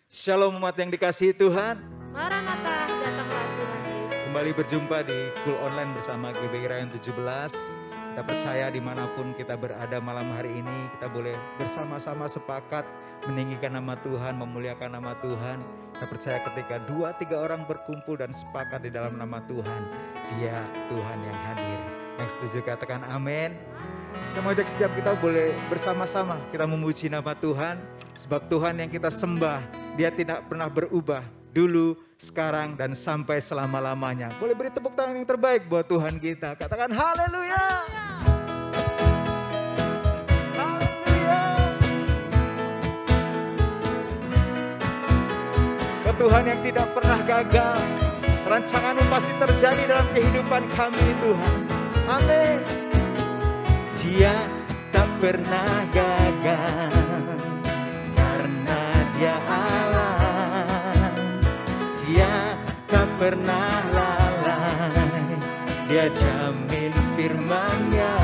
Shalom umat yang dikasihi Tuhan. Maranatha, datanglah Tuhan Yesus. Kembali berjumpa di Cool Online bersama GBI Rayon 17. Kita percaya dimanapun kita berada malam hari ini, kita boleh bersama-sama sepakat meninggikan nama Tuhan, memuliakan nama Tuhan. Kita percaya ketika 2-3 orang berkumpul dan sepakat di dalam nama Tuhan, Dia Tuhan yang hadir. Yang setuju katakan amin. Saya mau ajak setiap kita boleh bersama-sama kita memuji nama Tuhan. Sebab Tuhan yang kita sembah, Dia tidak pernah berubah. Dulu, sekarang, dan sampai selama-lamanya. Boleh beri tepuk tangan yang terbaik buat Tuhan kita. Katakan haleluya. Haleluya. Ke Tuhan yang tidak pernah gagal. Rancangan-Mu pasti terjadi dalam kehidupan kami Tuhan. Amin. Dia tak pernah gagal karena Dia Allah. Dia tak pernah lalai, Dia jamin firman-Nya.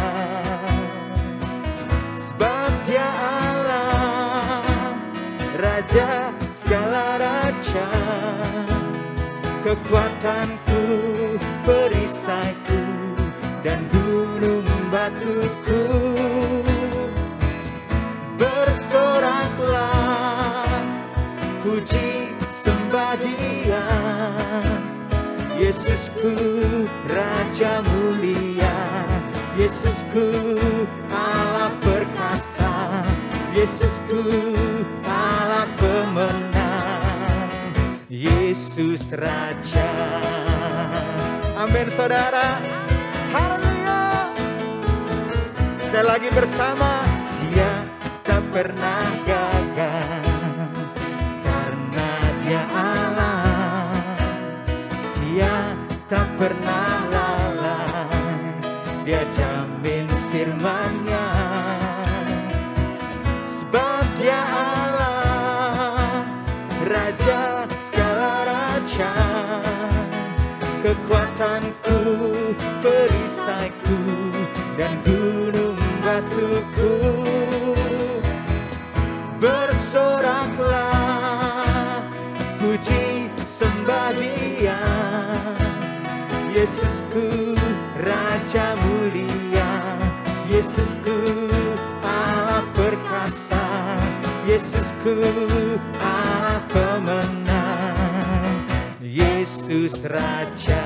Sebab Dia Allah, Raja segala raja, kekuatanku, perisaiku, dan gunung batuku. Bersoraklah, puji sembah Dia, Yesusku Raja mulia, Yesusku Allah perkasa, Yesusku Allah pemenang, Yesus Raja. Amin saudara. Haleluya. Sekali lagi bersama. Dia tak pernah gagal karena Dia Allah. Dia tak pernah lalai, Dia jamin firman-Nya. Sebab Dia Allah, Raja segala raja, kekuatanku, perisaiku, dan gunung batuku. Bersoraklah, puji sembah Dia, Yesusku Raja mulia, Yesusku Allah perkasa, Yesusku Allah pemenang, Yesus Raja.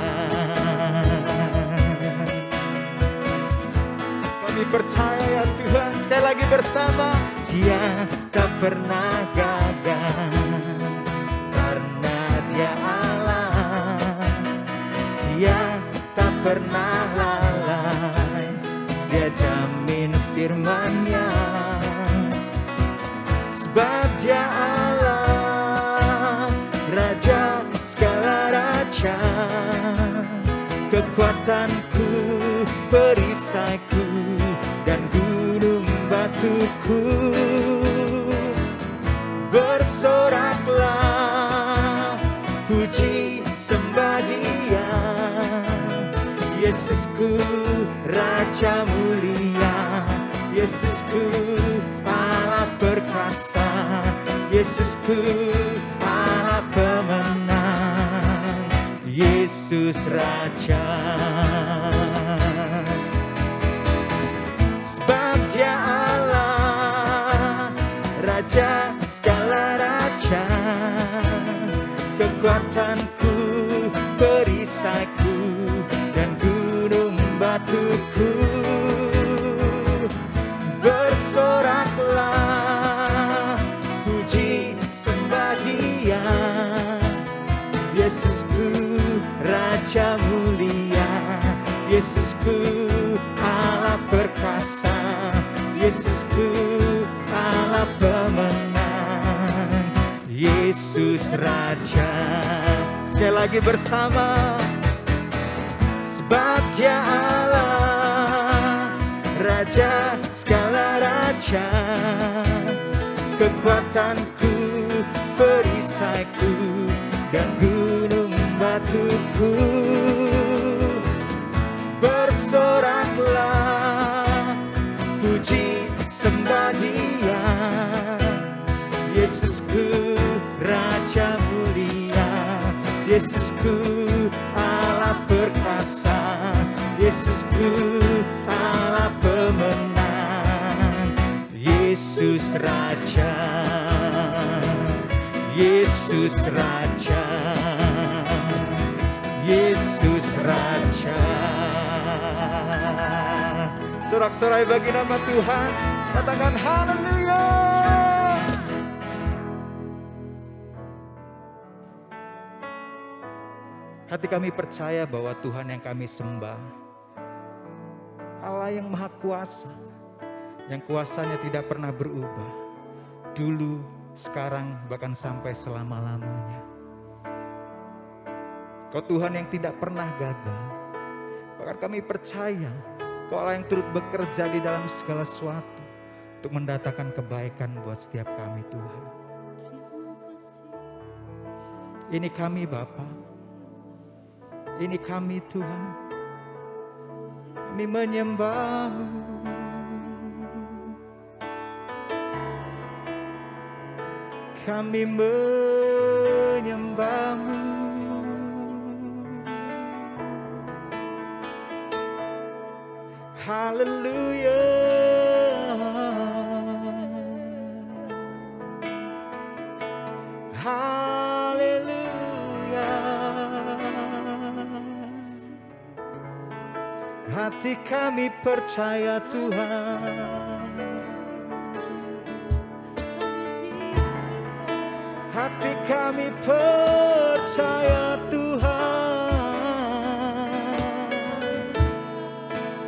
Kami percaya ya Tuhan, sekali lagi bersama. Dia tak pernah gagal karena Dia Allah. Dia tak pernah lalai, Dia jamin firman-Nya. Sebab Dia Allah, Raja segala raja, kekuatanku, perisaiku, dan gunung batuku. Bersoraklah, puji sembah Dia, Yesusku Raja mulia, Yesusku Allah perkasa, Yesusku Allah pemenang, Yesus Raja. Sebab Dia Allah, Raja segala raja, kekuatanku, perisaiku, dan gunung batuku. Bersoraklah, puji sembah Dia, Yesusku Raja mulia, Yesusku Allah perkasa, Yesusku Allah pemenang, Yesus Raja. Sekali lagi bersama. Sebab Dia Allah, Raja segala raja, kekuatanku, perisaiku, dan gunung batuku. Bersoraklah, puji sembah Dia, Yesusku Raja mulia, Yesusku Allah perkasa, Yesusku Allah pemenang. Yesus Raja, Yesus Raja, Yesus Raja. Sorak-sorai bagi nama Tuhan, katakan haleluya. Hati kami percaya bahwa Tuhan yang kami sembah, Allah yang maha kuasa, yang kuasanya tidak pernah berubah, dulu, sekarang, bahkan sampai selama-lamanya. Kau Tuhan yang tidak pernah gagal, bahkan kami percaya Kau Allah yang turut bekerja di dalam segala sesuatu untuk mendatangkan kebaikan buat setiap kami Tuhan. Ini kami Bapa, ini kami Tuhan, kami menyembah-Mu. Kami menyembah-Mu. Haleluya. Haleluya. Hati kami percaya Tuhan, hati kami percaya Tuhan.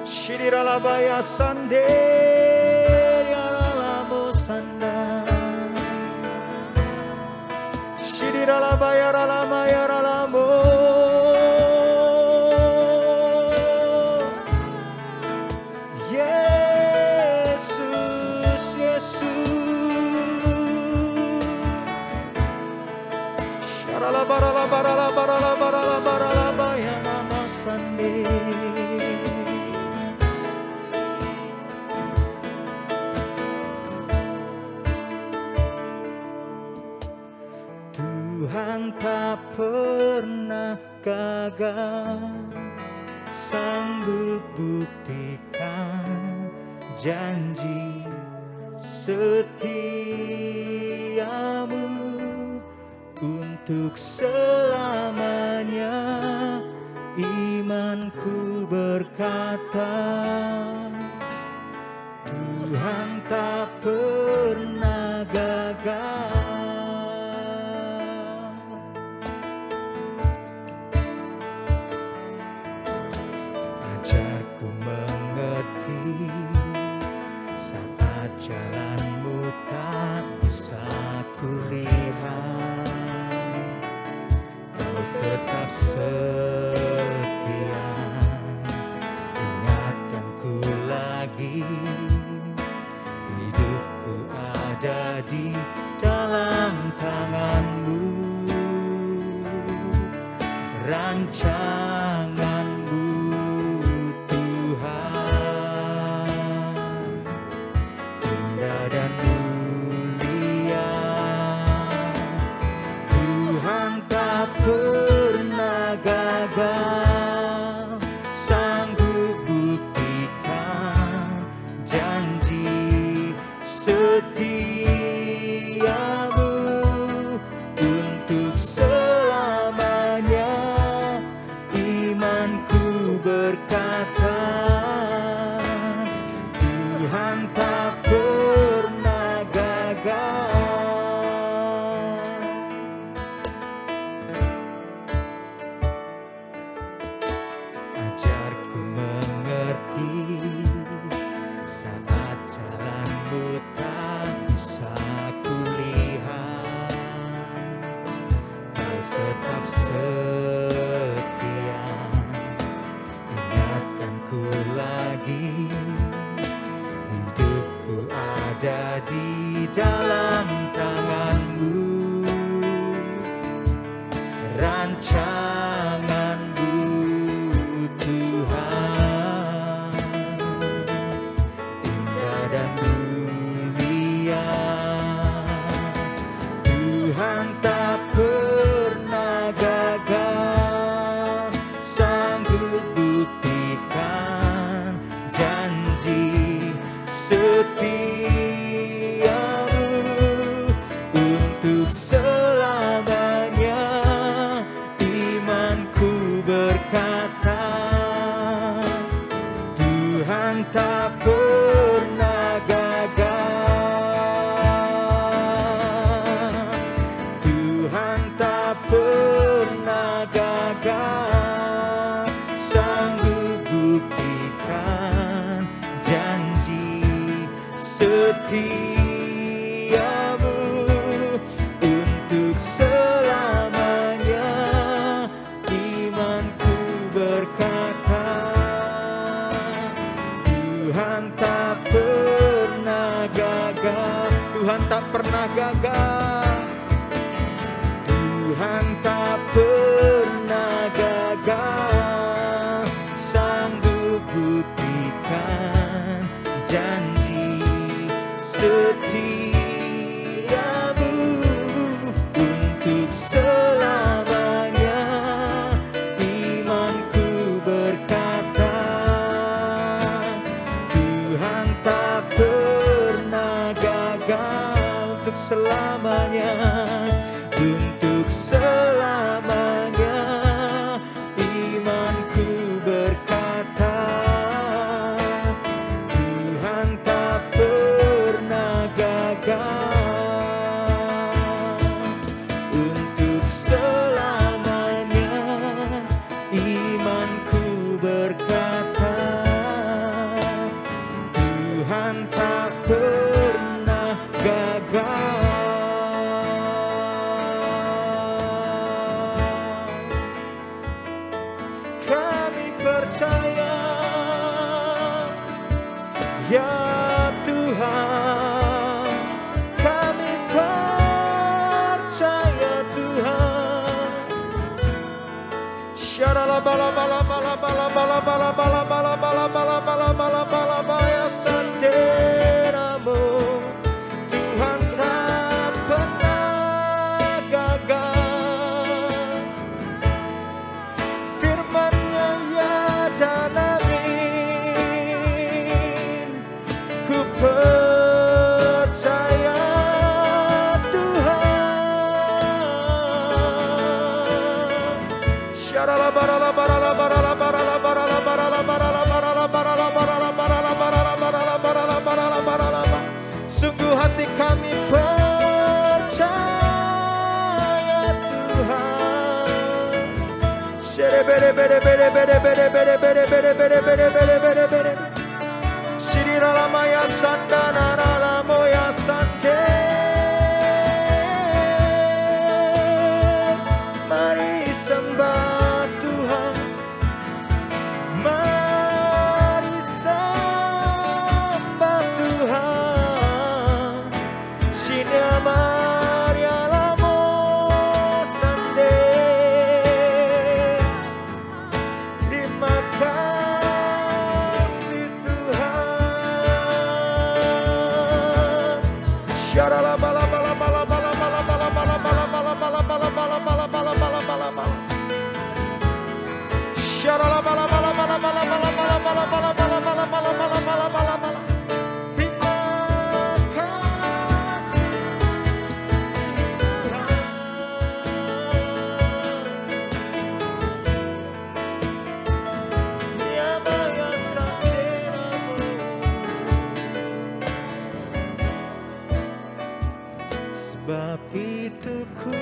Shiriralabaya sanderialalamo sanda, Shiriralabaya ralamaya ralamo. Yesus, Yesus. Tuhan tak pernah gagal, sanggup buktikan janji setiamu untuk selamanya. Imanku berkata, Tuhan tak pernah gagal. Ajarku mengerti saat jalanmu tak bisa kulihat, Kau tetap setia. Ingatkanku lagi, hidupku ada di dalam tangan-Mu. Rancangan-Mu Tuhan, indah dan mulia. Tuhan tak pernah gagal, sanggup buktikan janji setiamu untuk selamanya. Imanku berkata, Tuhan tak pernah gagal. Ajarku mengerti saat jalanmu tak bisa kulihat, Kau tetap setia. Ingatkanku lagi, hidupku ada di dalam tangan-Mu. Rancangan-Mu Tuhan, indah dan mulia. Tuhan tak pernah gagal, sanggup buktikan janji setiamu untuk selamanya. Imanku berkata, Tuhan tak pernah gagal, Tuhan tak pernah gagal, sanggup buktikan janji setiamu untuk selamanya. Imanku berkata, Tuhan tak pernah gagal, Tuhan tak pernah gagal, Tuhan tak pernah gagal, sanggup buktikan janji setiamu untuk selamanya. Imanku berkata, Tuhan tak pernah gagal untuk selamanya, untuk selamanya. Imanku berkata, Tuhan tak pernah gagal untuk selamanya. Imanku berkata, Tuhan tak pernah gagal. Kami percaya, ya Tuhan, kami percaya Tuhan. Syaralabalabalabalabalabalabalabalabalabalabalabalabalabalabaya santeramo. Tuhan tak pernah gagal, firman-Nya ya dan amin. Ku percaya Tuhan. Sungguh hati kami percaya Tuhan. Shiriralamaya sandanaralamoya sante. Mari sembah Tuhan, mari sembah Tuhan. Sinia Maria lamo sande. Terima kasih Tuhan. Sebab itu ku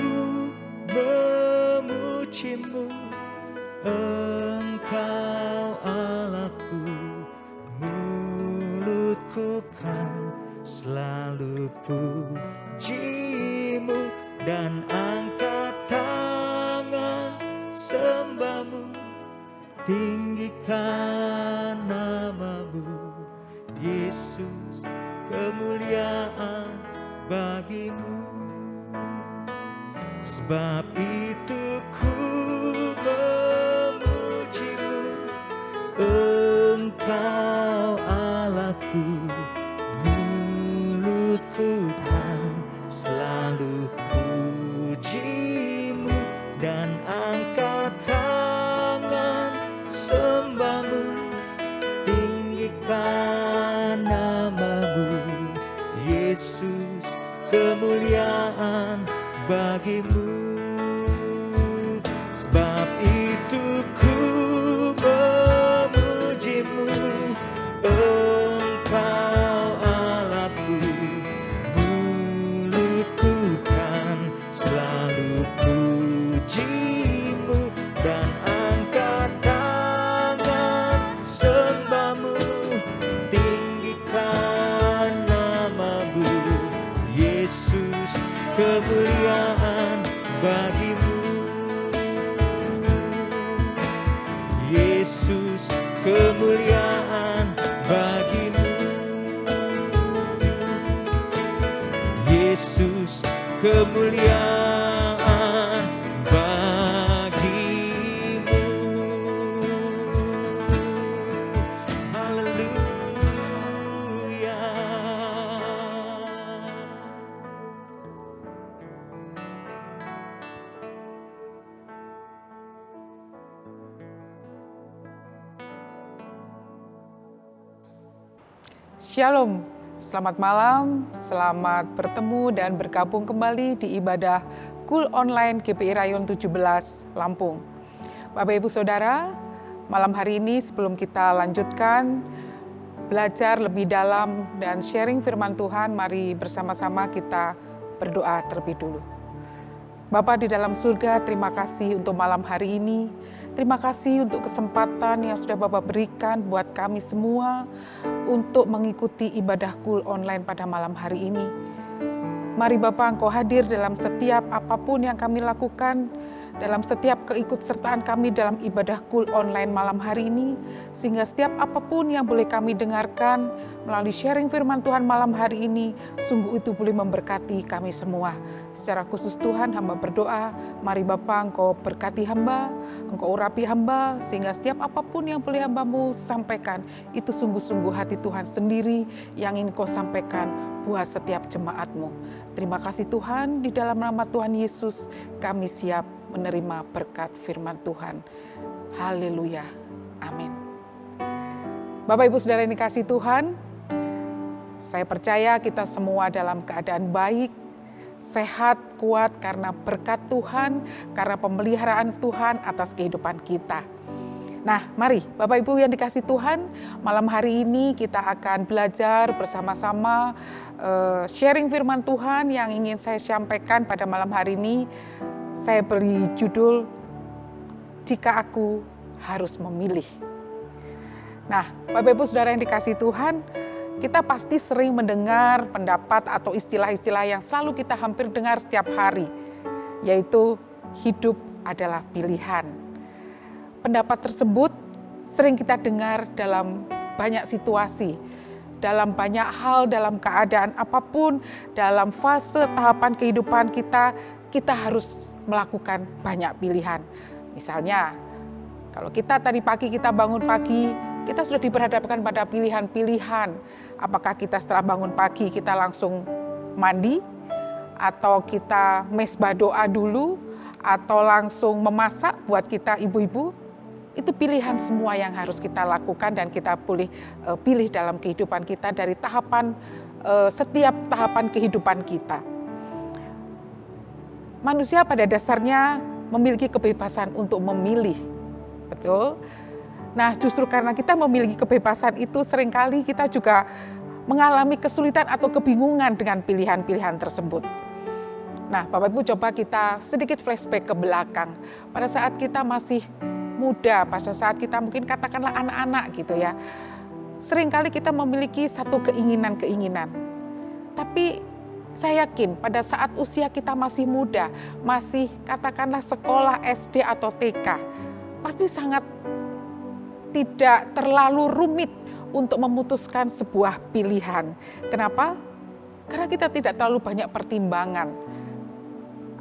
memuji-Mu, Engkau Allahku. Mulutku kan selalu puji-Mu dan angkat tangan sembah-Mu. Tinggikan nama-Mu, Yesus, kemuliaan bagi-Mu. Sebab itu ku memuji-Mu, Engkau Allahku. Mulutku kan selalu puji bagimu. Sebab itu ku memujimu, Engkau Allahku. Mulutku kan selalu pujimu, dan angkat tangan sembahmu, tinggikan namamu. Yesus, kemuliaan bagimu. Yesus, kemuliaan bagimu. Yesus, kemuliaan bagimu. Haleluya. Shalom, selamat malam, selamat bertemu dan bergabung kembali di ibadah Kul Online GPI Rayon 17 Lampung. Bapak Ibu Saudara, malam hari ini sebelum kita lanjutkan belajar lebih dalam dan sharing firman Tuhan, mari bersama-sama kita berdoa terlebih dulu. Bapa di dalam surga, terima kasih untuk malam hari ini. Terima kasih untuk kesempatan yang sudah Bapak berikan buat kami semua untuk mengikuti ibadah Kul Online pada malam hari ini. Mari Bapak, Engkau hadir dalam setiap apapun yang kami lakukan, dalam setiap keikutsertaan kami dalam ibadah Kul Online malam hari ini, sehingga setiap apapun yang boleh kami dengarkan melalui sharing firman Tuhan malam hari ini, sungguh itu boleh memberkati kami semua. Secara khusus Tuhan, hamba berdoa, mari Bapa Engkau berkati hamba, Engkau urapi hamba, sehingga setiap apapun yang boleh hamba-Mu sampaikan, itu sungguh-sungguh hati Tuhan sendiri yang ingin Kau sampaikan buat setiap jemaat-Mu. Terima kasih Tuhan, di dalam nama Tuhan Yesus kami siap menerima berkat firman Tuhan. Haleluya. Amin. Bapak Ibu Saudara yang dikasihi Tuhan, saya percaya kita semua dalam keadaan baik, sehat, kuat karena berkat Tuhan, karena pemeliharaan Tuhan atas kehidupan kita. Nah, mari Bapak Ibu yang dikasihi Tuhan, malam hari ini kita akan belajar bersama-sama sharing firman Tuhan yang ingin saya sampaikan pada malam hari ini. Saya beri judul, Jika Aku Harus Memilih. Nah, Bapak Ibu Saudara yang dikasihi Tuhan, kita pasti sering mendengar pendapat atau istilah-istilah yang selalu kita hampir dengar setiap hari, yaitu hidup adalah pilihan. Pendapat tersebut sering kita dengar dalam banyak situasi, dalam banyak hal, dalam keadaan apapun, dalam fase tahapan kehidupan kita harus melakukan banyak pilihan. Misalnya, kalau kita tadi pagi kita bangun pagi, kita sudah diperhadapkan pada pilihan-pilihan. Apakah kita setelah bangun pagi kita langsung mandi, atau kita mesbah doa dulu, atau langsung memasak buat kita ibu-ibu. Itu pilihan semua yang harus kita lakukan dan kita boleh pilih dalam kehidupan kita dari tahapan setiap tahapan kehidupan kita. Manusia pada dasarnya memiliki kebebasan untuk memilih, betul? Nah, justru karena kita memiliki kebebasan itu, seringkali kita juga mengalami kesulitan atau kebingungan dengan pilihan-pilihan tersebut. Nah, Bapak Ibu coba kita sedikit flashback ke belakang. Pada saat kita masih muda, pada saat kita mungkin katakanlah anak-anak gitu ya. Seringkali kita memiliki satu keinginan-keinginan. Tapi saya yakin pada saat usia kita masih muda, masih katakanlah sekolah SD atau TK, pasti sangat tidak terlalu rumit untuk memutuskan sebuah pilihan. Kenapa? Karena kita tidak terlalu banyak pertimbangan.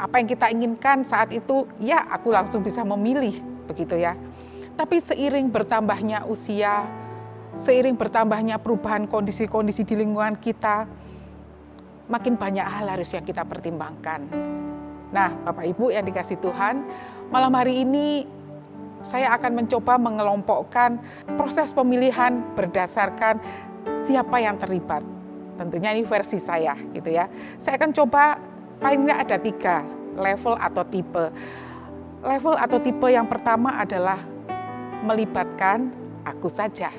Apa yang kita inginkan saat itu, ya aku langsung bisa memilih, begitu ya. Tapi seiring bertambahnya usia, seiring bertambahnya perubahan kondisi-kondisi di lingkungan kita, makin banyak hal harus yang kita pertimbangkan. Nah, Bapak Ibu yang dikasihi Tuhan, malam hari ini saya akan mencoba mengelompokkan proses pemilihan berdasarkan siapa yang terlibat. Tentunya ini versi saya gitu ya. Saya akan coba paling tidak ada level atau tipe. Level atau tipe yang pertama adalah melibatkan aku saja.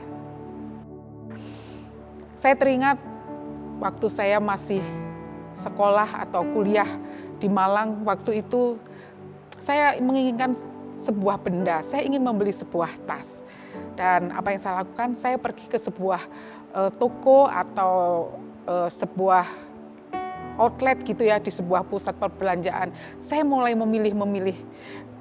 Saya teringat waktu saya masih sekolah atau kuliah di Malang, waktu itu saya menginginkan sebuah benda, saya ingin membeli sebuah tas. Dan apa yang saya lakukan, saya pergi ke sebuah toko atau sebuah outlet gitu ya, di sebuah pusat perbelanjaan. Saya mulai memilih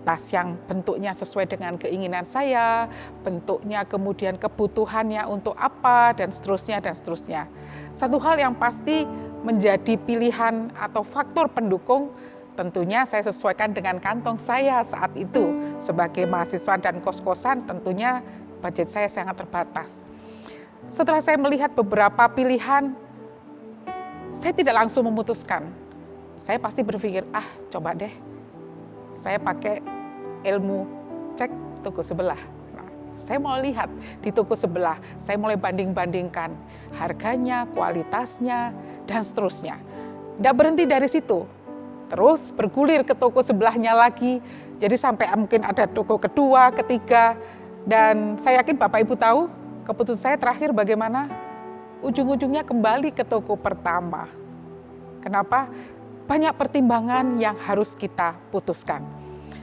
tas yang bentuknya sesuai dengan keinginan saya, bentuknya kemudian kebutuhannya untuk apa, dan seterusnya, dan seterusnya. Satu hal yang pasti menjadi pilihan atau faktor pendukung, tentunya saya sesuaikan dengan kantong saya saat itu. Sebagai mahasiswa dan kos-kosan, tentunya budget saya sangat terbatas. Setelah saya melihat beberapa pilihan, saya tidak langsung memutuskan. Saya pasti berpikir, coba deh, saya pakai ilmu cek toko sebelah. Nah, saya mau lihat di toko sebelah, saya mulai banding-bandingkan harganya, kualitasnya, dan seterusnya. Tidak berhenti dari situ, terus bergulir ke toko sebelahnya lagi. Jadi sampai mungkin ada toko kedua, ketiga, dan saya yakin Bapak Ibu tahu keputusan saya terakhir bagaimana? Ujung-ujungnya kembali ke toko pertama. Kenapa? Banyak pertimbangan yang harus kita putuskan.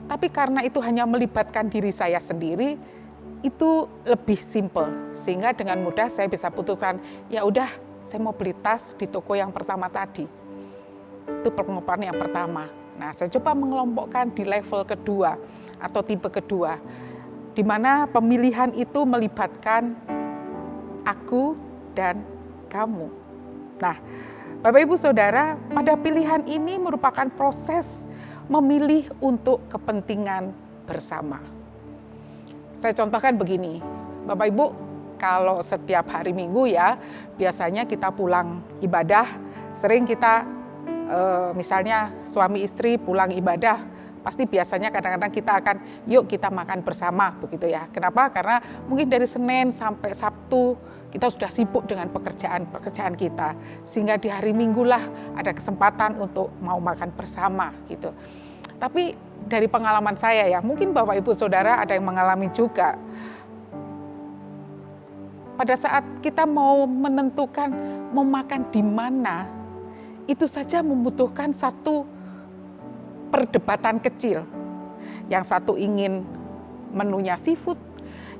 Tapi karena itu hanya melibatkan diri saya sendiri, itu lebih simple. Sehingga dengan mudah saya bisa putuskan, ya udah, saya mau beli tas di toko yang pertama tadi. Itu pengelompoknya yang pertama. Nah, saya coba mengelompokkan di level kedua atau tipe kedua, di mana pemilihan itu melibatkan aku dan kamu. Nah, Bapak Ibu Saudara, pada pilihan ini merupakan proses memilih untuk kepentingan bersama. Saya contohkan begini, Bapak Ibu, kalau setiap hari Minggu ya, biasanya kita pulang ibadah, sering kita misalnya suami istri pulang ibadah, pasti biasanya kadang-kadang kita akan yuk kita makan bersama begitu ya. Kenapa? Karena mungkin dari Senin sampai Sabtu kita sudah sibuk dengan pekerjaan kita, sehingga di hari Minggu lah ada kesempatan untuk mau makan bersama gitu. Tapi dari pengalaman saya ya, mungkin Bapak Ibu Saudara ada yang mengalami juga. Pada saat kita mau menentukan mau makan di mana, itu saja membutuhkan satu perdebatan kecil. Yang satu ingin menunya seafood,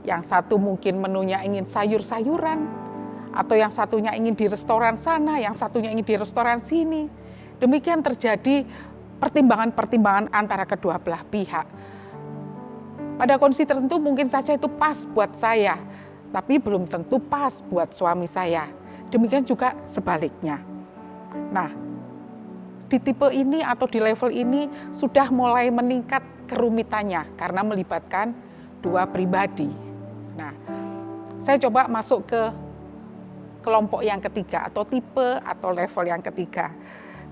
yang satu mungkin menunya ingin sayur-sayuran, atau yang satunya ingin di restoran sana, yang satunya ingin di restoran sini. Demikian terjadi pertimbangan-pertimbangan antara kedua belah pihak. Pada kondisi tertentu mungkin saja itu pas buat saya, tapi belum tentu pas buat suami saya. Demikian juga sebaliknya. Nah, di tipe ini atau di level ini sudah mulai meningkat kerumitannya karena melibatkan dua pribadi. Nah, saya coba masuk ke kelompok yang ketiga atau tipe atau level yang ketiga.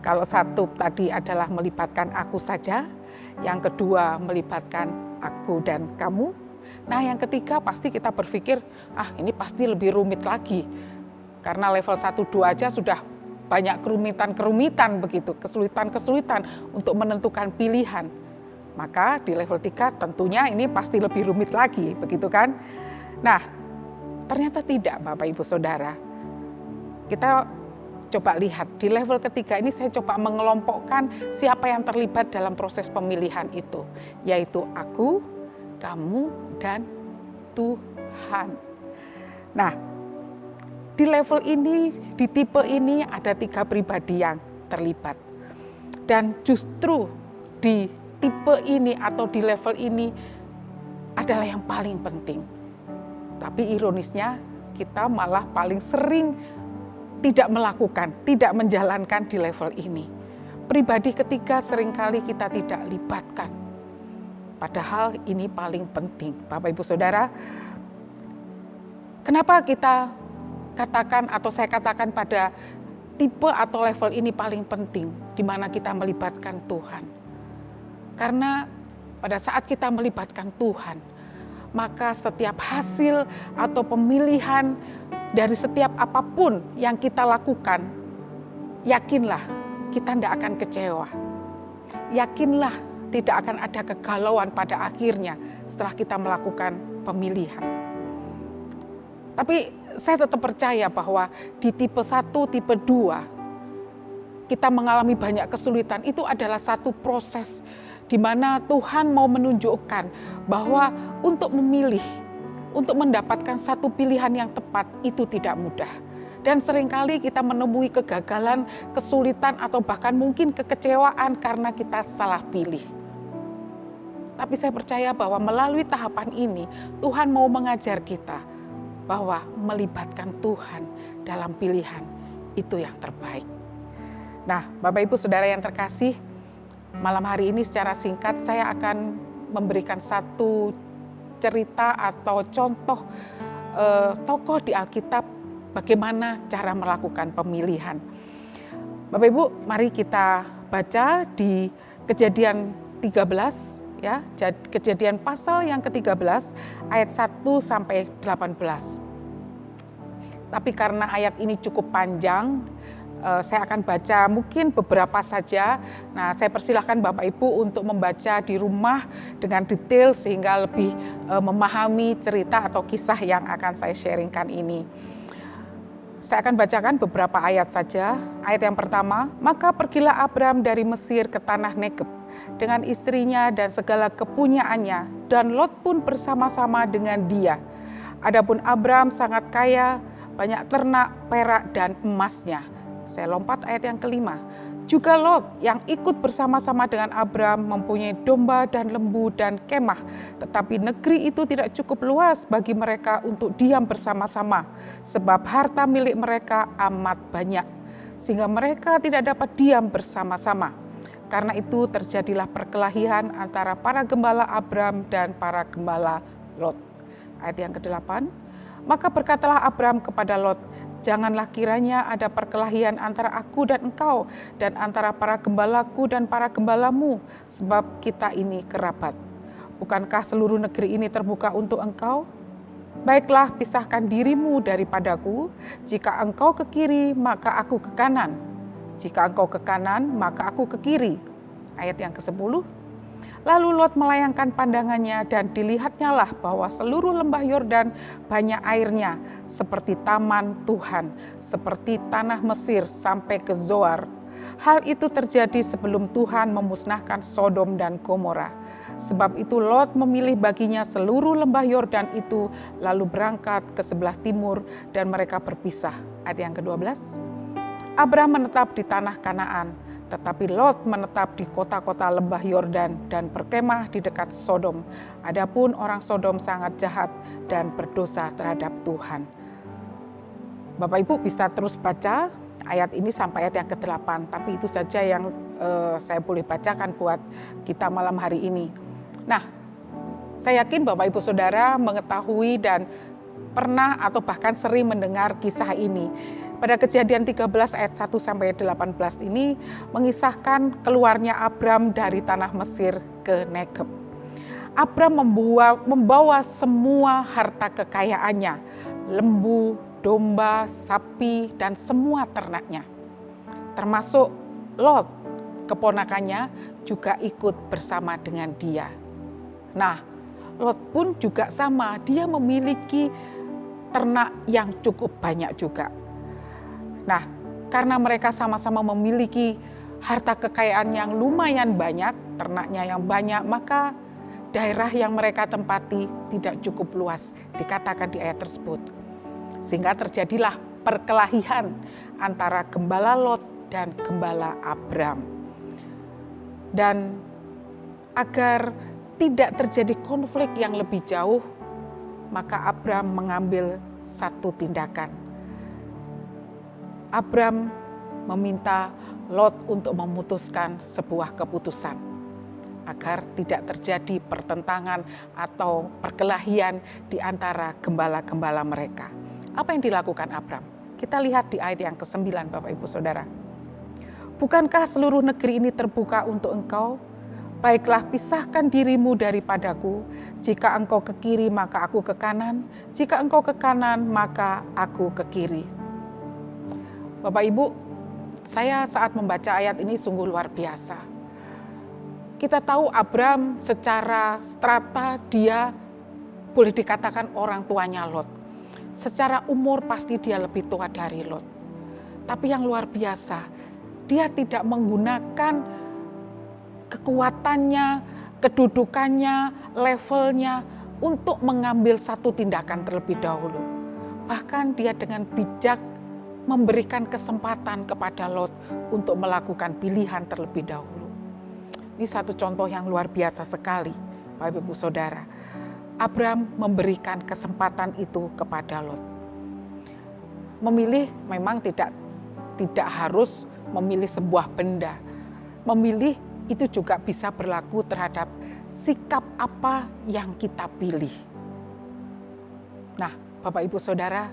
Kalau satu tadi adalah melibatkan aku saja, yang kedua melibatkan aku dan kamu. Nah, yang ketiga pasti kita berpikir, ini pasti lebih rumit lagi. Karena level 1, 2 aja sudah banyak kerumitan-kerumitan begitu, kesulitan-kesulitan untuk menentukan pilihan. Maka di level 3 tentunya ini pasti lebih rumit lagi, begitu kan? Nah, ternyata tidak Bapak Ibu Saudara. Kita coba lihat di level ketiga ini saya coba mengelompokkan siapa yang terlibat dalam proses pemilihan itu, yaitu aku, kamu, dan Tuhan. Nah, di level ini, di tipe ini ada 3 pribadi yang terlibat. Dan justru di tipe ini atau di level ini adalah yang paling penting. Tapi ironisnya kita malah paling sering tidak melakukan, tidak menjalankan di level ini. Pribadi ketiga seringkali kita tidak libatkan. Padahal ini paling penting. Bapak Ibu Saudara, kenapa kita katakan atau saya katakan pada tipe atau level ini paling penting, di mana kita melibatkan Tuhan. Karena pada saat kita melibatkan Tuhan, maka setiap hasil atau pemilihan dari setiap apapun yang kita lakukan, yakinlah kita tidak akan kecewa. yakinlah tidak akan ada kegalauan pada akhirnya setelah kita melakukan pemilihan. Tapi saya tetap percaya bahwa di tipe 1, tipe 2, kita mengalami banyak kesulitan. Itu adalah satu proses di mana Tuhan mau menunjukkan bahwa untuk memilih, untuk mendapatkan satu pilihan yang tepat itu tidak mudah. Dan seringkali kita menemui kegagalan, kesulitan, atau bahkan mungkin kekecewaan karena kita salah pilih. Tapi saya percaya bahwa melalui tahapan ini, Tuhan mau mengajar kita bahwa melibatkan Tuhan dalam pilihan itu yang terbaik. Nah, Bapak Ibu Saudara yang terkasih, malam hari ini secara singkat saya akan memberikan satu cerita atau contoh tokoh di Alkitab bagaimana cara melakukan pemilihan. Bapak Ibu, mari kita baca di Kejadian 13 ya, Kejadian pasal yang ke-13 ayat 1 sampai 18. Tapi karena ayat ini cukup panjang, saya akan baca mungkin beberapa saja. Nah, saya persilahkan Bapak Ibu untuk membaca di rumah dengan detail sehingga lebih memahami cerita atau kisah yang akan saya sharingkan ini. Saya akan bacakan beberapa ayat saja. Ayat yang pertama, maka pergilah Abram dari Mesir ke tanah Negeb dengan istrinya dan segala kepunyaannya, dan Lot pun bersama-sama dengan dia. Adapun Abram sangat kaya, banyak ternak, perak, dan emasnya. Saya lompat ayat yang kelima. Juga Lot yang ikut bersama-sama dengan Abram mempunyai domba dan lembu dan kemah. Tetapi negeri itu tidak cukup luas bagi mereka untuk diam bersama-sama. Sebab harta milik mereka amat banyak. Sehingga mereka tidak dapat diam bersama-sama. Karena itu terjadilah perkelahian antara para gembala Abram dan para gembala Lot. Ayat yang ke-8. Maka berkatalah Abram kepada Lot, janganlah kiranya ada perkelahian antara aku dan engkau, dan antara para gembalaku dan para gembalamu, sebab kita ini kerabat. Bukankah seluruh negeri ini terbuka untuk engkau? Baiklah, pisahkan dirimu daripadaku. Jika engkau ke kiri, maka aku ke kanan. Jika engkau ke kanan, maka aku ke kiri. Ayat yang ke-10. Lalu Lot melayangkan pandangannya dan dilihatnya lah bahwa seluruh lembah Yordan banyak airnya, seperti taman Tuhan, seperti tanah Mesir sampai ke Zoar. Hal itu terjadi sebelum Tuhan memusnahkan Sodom dan Gomora. Sebab itu Lot memilih baginya seluruh lembah Yordan itu, lalu berangkat ke sebelah timur dan mereka berpisah. Ayat yang ke-12. Abram menetap di tanah Kanaan, tetapi Lot menetap di kota-kota lembah Yordan dan berkemah di dekat Sodom. Adapun orang Sodom sangat jahat dan berdosa terhadap Tuhan. Bapak Ibu bisa terus baca ayat ini sampai ayat yang ke-8, tapi itu saja yang saya boleh bacakan buat kita malam hari ini. Nah, saya yakin Bapak Ibu Saudara mengetahui dan pernah atau bahkan sering mendengar kisah ini. Pada Kejadian 13 ayat 1 sampai 18 ini mengisahkan keluarnya Abram dari tanah Mesir ke Negeb. Abram membawa semua harta kekayaannya, lembu, domba, sapi, dan semua ternaknya. Termasuk Lot, keponakannya, juga ikut bersama dengan dia. Nah, Lot pun juga sama, dia memiliki ternak yang cukup banyak juga. Nah, karena mereka sama-sama memiliki harta kekayaan yang lumayan banyak, ternaknya yang banyak, maka daerah yang mereka tempati tidak cukup luas, dikatakan di ayat tersebut. Sehingga terjadilah perkelahian antara gembala Lot dan gembala Abram. Dan agar tidak terjadi konflik yang lebih jauh, maka Abram mengambil satu tindakan. Abram meminta Lot untuk memutuskan sebuah keputusan agar tidak terjadi pertentangan atau perkelahian di antara gembala-gembala mereka. Apa yang dilakukan Abram? Kita lihat di ayat yang ke-9, Bapak Ibu Saudara. Bukankah seluruh negeri ini terbuka untuk engkau? Baiklah, pisahkan dirimu daripadaku. Jika engkau ke kiri, maka aku ke kanan. Jika engkau ke kanan, maka aku ke kiri. Bapak Ibu, saya saat membaca ayat ini sungguh luar biasa. Kita tahu Abram secara strata dia boleh dikatakan orang tuanya Lot. Secara umur pasti dia lebih tua dari Lot. Tapi yang luar biasa, dia tidak menggunakan kekuatannya, kedudukannya, levelnya untuk mengambil satu tindakan terlebih dahulu. Bahkan dia dengan bijak memberikan kesempatan kepada Lot untuk melakukan pilihan terlebih dahulu. Ini satu contoh yang luar biasa sekali, Bapak Ibu Saudara. Abram memberikan kesempatan itu kepada Lot. Memilih memang tidak harus memilih sebuah benda. Memilih itu juga bisa berlaku terhadap sikap apa yang kita pilih. Nah, Bapak Ibu Saudara,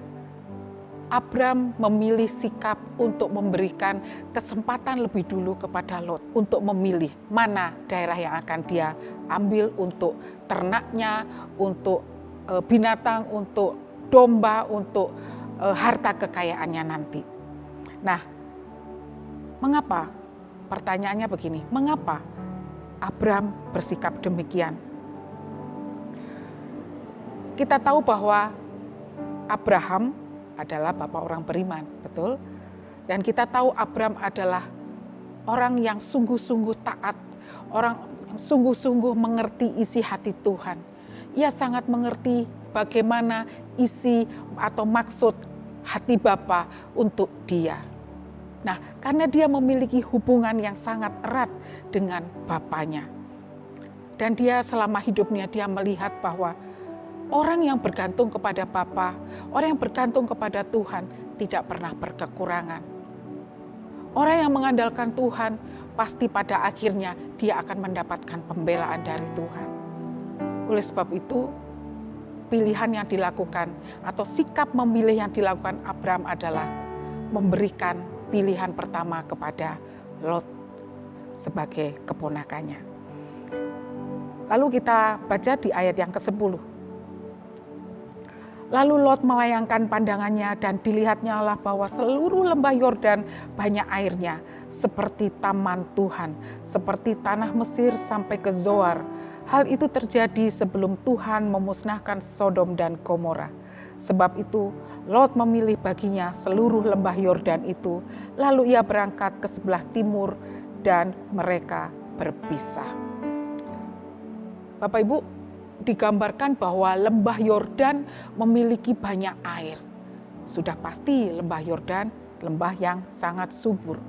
Abram memilih sikap untuk memberikan kesempatan lebih dulu kepada Lot untuk memilih mana daerah yang akan dia ambil untuk ternaknya, untuk binatang, untuk domba, untuk harta kekayaannya nanti. Nah, mengapa? Pertanyaannya begini, mengapa Abram bersikap demikian? Kita tahu bahwa Abraham adalah bapak orang beriman, betul? Dan kita tahu Abram adalah orang yang sungguh-sungguh taat, orang yang sungguh-sungguh mengerti isi hati Tuhan. Ia sangat mengerti bagaimana isi atau maksud hati Bapa untuk dia. Nah, karena dia memiliki hubungan yang sangat erat dengan bapaknya. Dan dia selama hidupnya dia melihat bahwa orang yang bergantung kepada Bapa, orang yang bergantung kepada Tuhan tidak pernah berkekurangan. Orang yang mengandalkan Tuhan pasti pada akhirnya dia akan mendapatkan pembelaan dari Tuhan. Oleh sebab itu, pilihan yang dilakukan atau sikap memilih yang dilakukan Abram adalah memberikan pilihan pertama kepada Lot sebagai keponakannya. Lalu kita baca di ayat yang ke-10. Lalu Lot melayangkan pandangannya dan dilihatnya lah bahwa seluruh lembah Yordan banyak airnya, seperti taman Tuhan, seperti tanah Mesir sampai ke Zoar. Hal itu terjadi sebelum Tuhan memusnahkan Sodom dan Gomora. Sebab itu Lot memilih baginya seluruh lembah Yordan itu, lalu ia berangkat ke sebelah timur dan mereka berpisah. Bapak Ibu, digambarkan bahwa lembah Yordan memiliki banyak air. Sudah pasti lembah Yordan lembah yang sangat subur.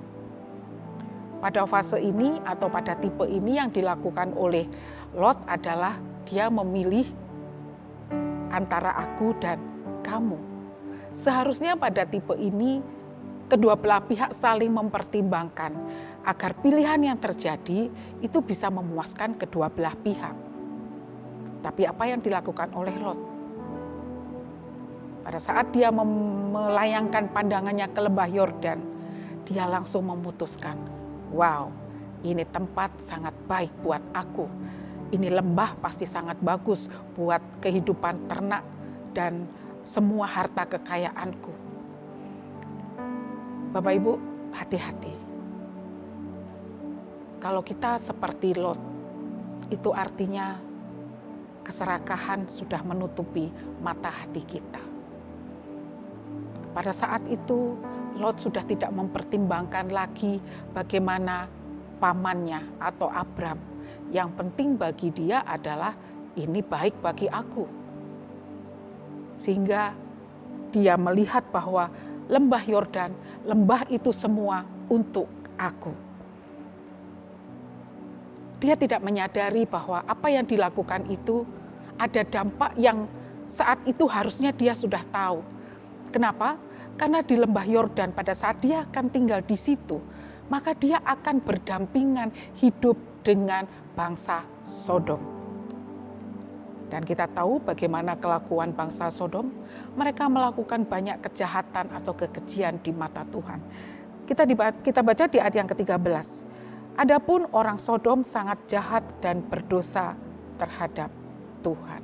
Pada fase ini atau pada tipe ini yang dilakukan oleh Lot adalah dia memilih antara aku dan kamu. Seharusnya pada tipe ini kedua belah pihak saling mempertimbangkan agar pilihan yang terjadi itu bisa memuaskan kedua belah pihak. Tapi apa yang dilakukan oleh Lot? Pada saat dia melayangkan pandangannya ke lembah Yordan, dia langsung memutuskan, wow, ini tempat sangat baik buat aku. Ini lembah pasti sangat bagus buat kehidupan ternak dan semua harta kekayaanku. Bapak Ibu, hati-hati. Kalau kita seperti Lot, itu artinya keserakahan sudah menutupi mata hati kita. Pada saat itu, Lot sudah tidak mempertimbangkan lagi bagaimana pamannya atau Abram. Yang penting bagi dia adalah ini baik bagi aku. Sehingga dia melihat bahwa lembah Yordan, lembah itu semua untuk aku. Dia tidak menyadari bahwa apa yang dilakukan itu ada dampak yang saat itu harusnya dia sudah tahu. Kenapa? Karena di lembah Yordan pada saat dia akan tinggal di situ, maka dia akan berdampingan hidup dengan bangsa Sodom. Dan kita tahu bagaimana kelakuan bangsa Sodom. Mereka melakukan banyak kejahatan atau kekejian di mata Tuhan. Kita baca di ayat yang ke-13. Adapun orang Sodom sangat jahat dan berdosa terhadap Tuhan.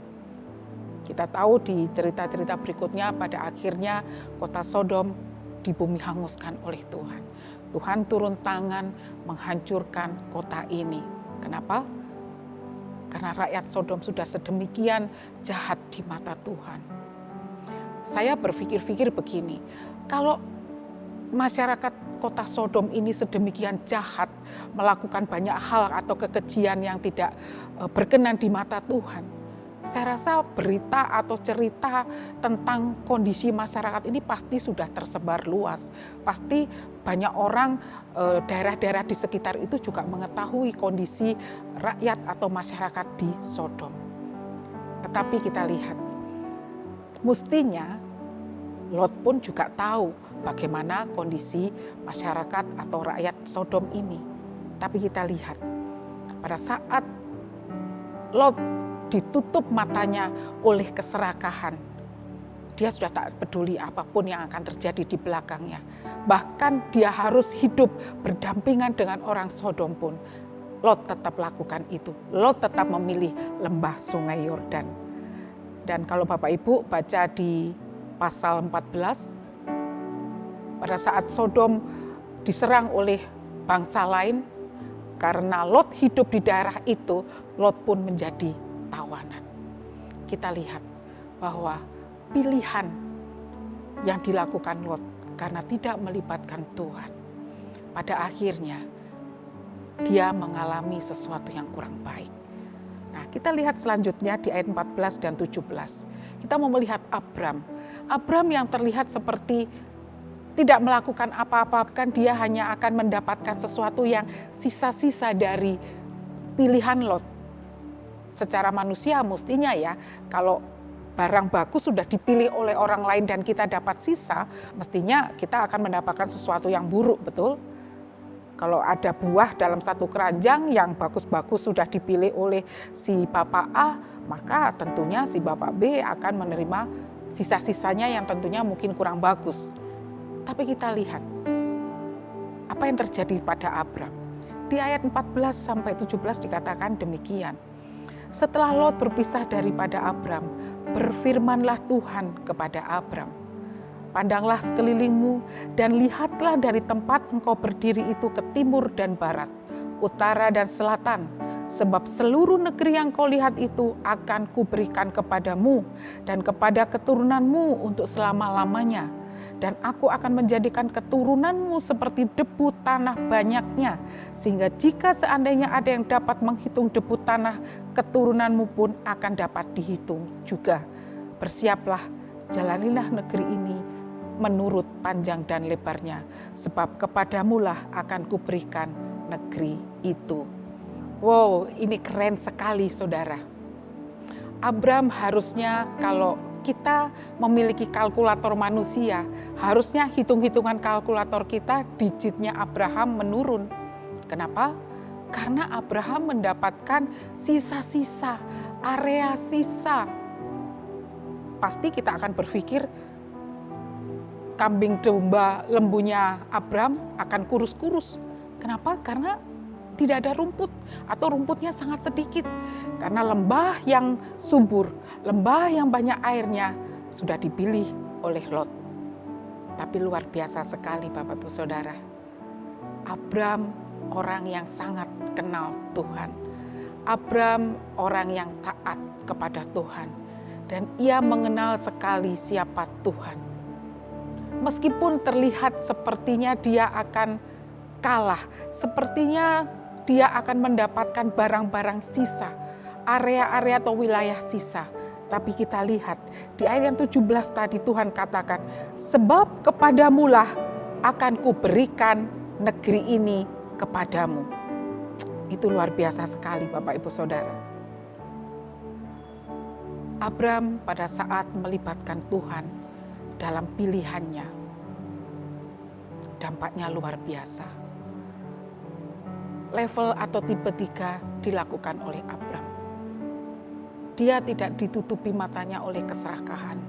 Kita tahu di cerita-cerita berikutnya pada akhirnya kota Sodom di bumi hanguskan oleh Tuhan. Tuhan turun tangan menghancurkan kota ini. Kenapa? Karena rakyat Sodom sudah sedemikian jahat di mata Tuhan. Saya berpikir-pikir begini, kalau masyarakat kota Sodom ini sedemikian jahat, melakukan banyak hal atau kekejian yang tidak berkenan di mata Tuhan, saya rasa berita atau cerita tentang kondisi masyarakat ini pasti sudah tersebar luas. Pasti banyak orang, daerah-daerah di sekitar itu juga mengetahui kondisi rakyat atau masyarakat di Sodom. Tetapi kita lihat, mestinya Lot pun juga tahu bagaimana kondisi masyarakat atau rakyat Sodom ini. Tapi kita lihat, pada saat Lot ditutup matanya oleh keserakahan, dia sudah tak peduli apapun yang akan terjadi di belakangnya. Bahkan dia harus hidup berdampingan dengan orang Sodom pun, Lot tetap lakukan itu. Lot tetap memilih lembah sungai Yordan. Dan kalau Bapak Ibu baca di pasal 14, pada saat Sodom diserang oleh bangsa lain, karena Lot hidup di daerah itu, Lot pun menjadi tawanan. Kita lihat bahwa pilihan yang dilakukan Lot karena tidak melibatkan Tuhan, pada akhirnya dia mengalami sesuatu yang kurang baik. Nah, kita lihat selanjutnya di ayat 14 dan 17. Kita mau melihat Abram yang terlihat seperti tidak melakukan apa-apa, kan dia hanya akan mendapatkan sesuatu yang sisa-sisa dari pilihan Lot. Secara manusia mestinya ya, kalau barang bagus sudah dipilih oleh orang lain dan kita dapat sisa, mestinya kita akan mendapatkan sesuatu yang buruk, betul? Kalau ada buah dalam satu keranjang yang bagus-bagus sudah dipilih oleh si Bapak A, maka tentunya si Bapak B akan menerima sisa-sisanya yang tentunya mungkin kurang bagus. Tapi kita lihat apa yang terjadi pada Abram. Di ayat 14 sampai 17 dikatakan demikian. Setelah Lot berpisah daripada Abram, berfirmanlah Tuhan kepada Abram, pandanglah sekelilingmu dan lihatlah dari tempat engkau berdiri itu ke timur dan barat, utara dan selatan, sebab seluruh negeri yang kau lihat itu akan kuberikan kepadamu dan kepada keturunanmu untuk selama-lamanya. Dan aku akan menjadikan keturunanmu seperti debu tanah banyaknya, sehingga jika seandainya ada yang dapat menghitung debu tanah, keturunanmu pun akan dapat dihitung juga. Bersiaplah, jalanilah negeri ini menurut panjang dan lebarnya, sebab kepadamulah akan kuberikan negeri itu. Wow, ini keren sekali saudara. Abram harusnya, kalau kita memiliki kalkulator manusia, harusnya hitung-hitungan kalkulator kita digitnya Abraham menurun. Kenapa? Karena Abraham mendapatkan sisa-sisa, area sisa. Pasti kita akan berpikir kambing domba lembunya Abram akan kurus-kurus. Kenapa? Karena tidak ada rumput atau rumputnya sangat sedikit. Karena lembah yang subur, lembah yang banyak airnya sudah dipilih oleh Lot. Tapi luar biasa sekali Bapak Ibu Saudara. Abram orang yang sangat kenal Tuhan. Abram orang yang taat kepada Tuhan. Dan ia mengenal sekali siapa Tuhan. Meskipun terlihat sepertinya dia akan kalah, sepertinya dia akan mendapatkan barang-barang sisa, area-area atau wilayah sisa. Tapi kita lihat di ayat yang 17 tadi Tuhan katakan, sebab kepadamulah akan kuberikan negeri ini kepadamu. Itu luar biasa sekali Bapak Ibu Saudara. Abram pada saat melibatkan Tuhan dalam pilihannya, dampaknya luar biasa. Level atau tipe 3 dilakukan oleh Abram. Dia tidak ditutupi matanya oleh keserakahan,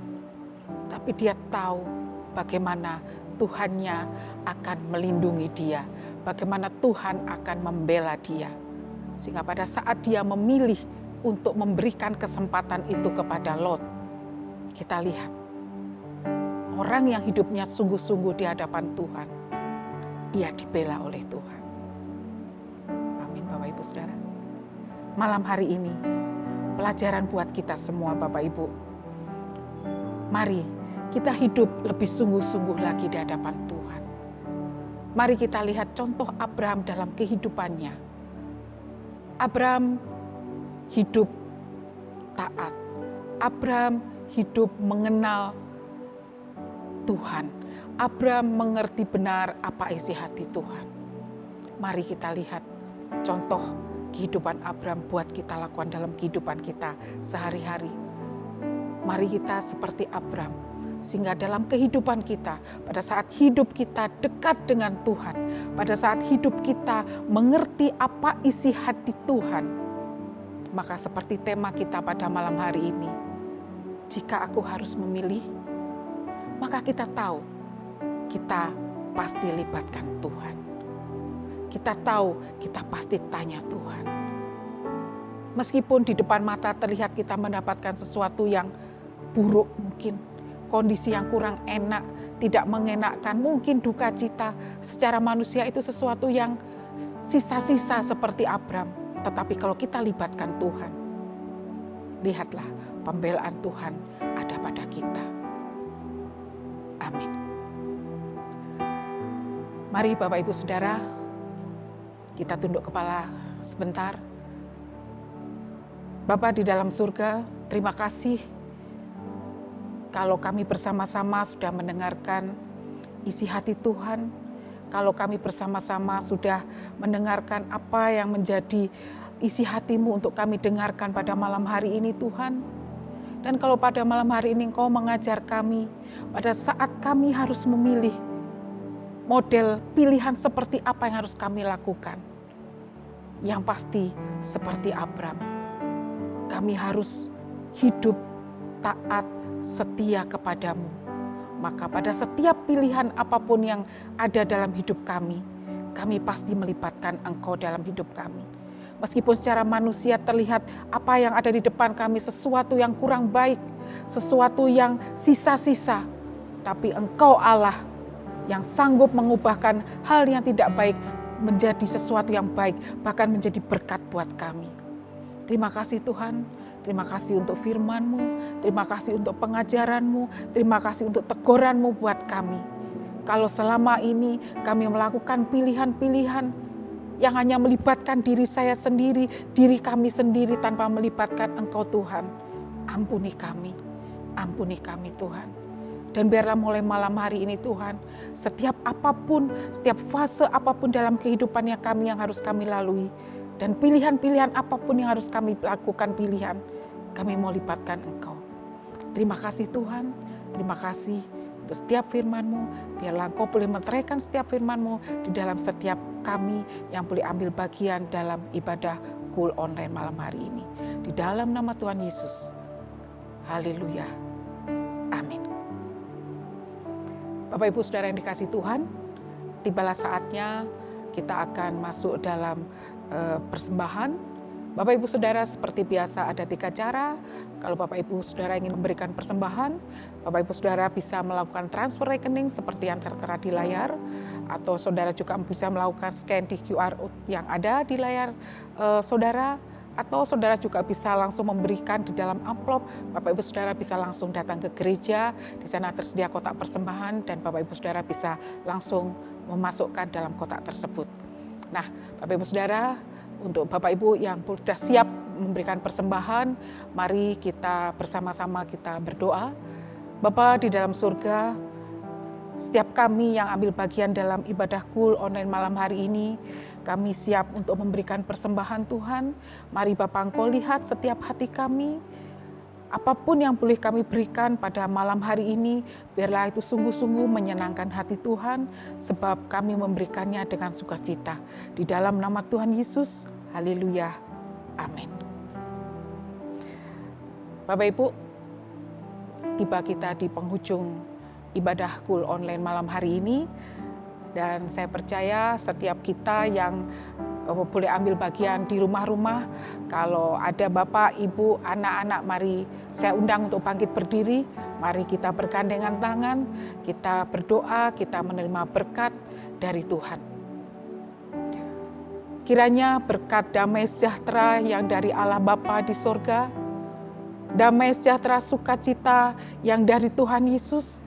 tapi dia tahu bagaimana Tuhannya akan melindungi dia, bagaimana Tuhan akan membela dia. Sehingga pada saat dia memilih untuk memberikan kesempatan itu kepada Lot, kita lihat orang yang hidupnya sungguh-sungguh di hadapan Tuhan, ia dibela oleh Tuhan. Amin Bapak Ibu Saudara. malam hari ini pelajaran buat kita semua Bapak Ibu. Mari kita hidup lebih sungguh-sungguh lagi di hadapan Tuhan. Mari kita lihat contoh Abraham dalam kehidupannya. Abraham hidup taat. Abraham hidup mengenal Tuhan. Abraham mengerti benar apa isi hati Tuhan. Mari kita lihat contoh kehidupan Abraham buat kita lakukan dalam kehidupan kita sehari-hari. Mari kita seperti Abraham, sehingga dalam kehidupan kita, pada saat hidup kita dekat dengan Tuhan, pada saat hidup kita mengerti apa isi hati Tuhan, maka seperti tema kita pada malam hari ini, jika aku harus memilih, maka kita tahu kita pasti libatkan Tuhan. Kita tahu kita pasti tanya Tuhan. Meskipun di depan mata terlihat kita mendapatkan sesuatu yang buruk mungkin, kondisi yang kurang enak, tidak mengenakkan, mungkin duka cita secara manusia itu sesuatu yang sisa-sisa seperti Abraham. Tetapi kalau kita libatkan Tuhan, lihatlah pembelaan Tuhan ada pada kita. Amin. Mari Bapak Ibu Saudara, kita tunduk kepala sebentar. Bapa di dalam surga, terima kasih kalau kami bersama-sama sudah mendengarkan isi hati Tuhan. Kalau kami bersama-sama sudah mendengarkan apa yang menjadi isi hati-Mu untuk kami dengarkan pada malam hari ini Tuhan. Dan kalau pada malam hari ini Engkau mengajar kami, pada saat kami harus memilih model pilihan seperti apa yang harus kami lakukan. Yang pasti seperti Abraham, kami harus hidup taat, setia kepadamu. Maka pada setiap pilihan apapun yang ada dalam hidup kami pasti melibatkan Engkau dalam hidup kami. Meskipun secara manusia terlihat apa yang ada di depan kami sesuatu yang kurang baik, sesuatu yang sisa-sisa, tapi Engkau Allah yang sanggup mengubahkan hal yang tidak baik menjadi sesuatu yang baik, bahkan menjadi berkat buat kami. Terima kasih Tuhan, terima kasih untuk firman-Mu, terima kasih untuk pengajaran-Mu, terima kasih untuk teguran-Mu buat kami. Kalau selama ini kami melakukan pilihan-pilihan yang hanya melibatkan diri saya sendiri, diri kami sendiri tanpa melibatkan Engkau Tuhan, ampuni kami Tuhan. Dan biarlah mulai malam hari ini Tuhan, setiap apapun, setiap fase apapun dalam kehidupan yang harus kami lalui, dan pilihan-pilihan apapun yang harus kami lakukan kami mau libatkan Engkau. Terima kasih Tuhan, terima kasih untuk setiap firman-Mu. Biarlah Engkau boleh meteraikan setiap firman-Mu di dalam setiap kami yang boleh ambil bagian dalam ibadah Cool Online malam hari ini. Di dalam nama Tuhan Yesus. Haleluya. Amin. Bapak Ibu Saudara yang dikasihi Tuhan, tibalah saatnya kita akan masuk dalam persembahan. Bapak Ibu Saudara, seperti biasa ada 3 cara. Kalau Bapak Ibu Saudara ingin memberikan persembahan, Bapak Ibu Saudara bisa melakukan transfer rekening seperti yang tertera di layar, atau Saudara juga bisa melakukan scan di QR yang ada di layar Saudara, atau Saudara juga bisa langsung memberikan di dalam amplop. Bapak Ibu Saudara bisa langsung datang ke gereja, di sana tersedia kotak persembahan dan Bapak Ibu Saudara bisa langsung memasukkan dalam kotak tersebut. Nah, Bapak Ibu Saudara, untuk Bapak Ibu yang sudah siap memberikan persembahan, mari kita bersama-sama kita berdoa. Bapa di dalam surga, setiap kami yang ambil bagian dalam ibadah Cool Online malam hari ini, kami siap untuk memberikan persembahan Tuhan. Mari Bapak Engkau lihat setiap hati kami. Apapun yang boleh kami berikan pada malam hari ini, biarlah itu sungguh-sungguh menyenangkan hati Tuhan, sebab kami memberikannya dengan sukacita. Di dalam nama Tuhan Yesus, haleluya, amin. Bapak Ibu, tiba kita di penghujung ibadah Cool Online malam hari ini, dan saya percaya setiap kita yang boleh ambil bagian di rumah-rumah, kalau ada Bapak, Ibu, anak-anak, mari saya undang untuk bangkit berdiri. Mari kita bergandengan tangan, kita berdoa, kita menerima berkat dari Tuhan. Kiranya berkat damai sejahtera yang dari Allah Bapa di sorga, damai sejahtera sukacita yang dari Tuhan Yesus,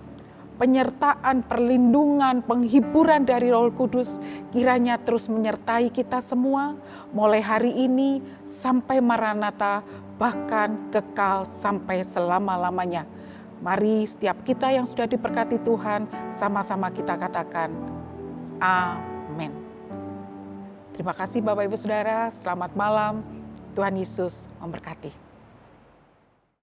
penyertaan, perlindungan, penghiburan dari Roh Kudus kiranya terus menyertai kita semua mulai hari ini sampai Maranatha, bahkan kekal sampai selama-lamanya. Mari setiap kita yang sudah diberkati Tuhan sama-sama kita katakan amin. Terima kasih Bapak Ibu Saudara, selamat malam. Tuhan Yesus memberkati.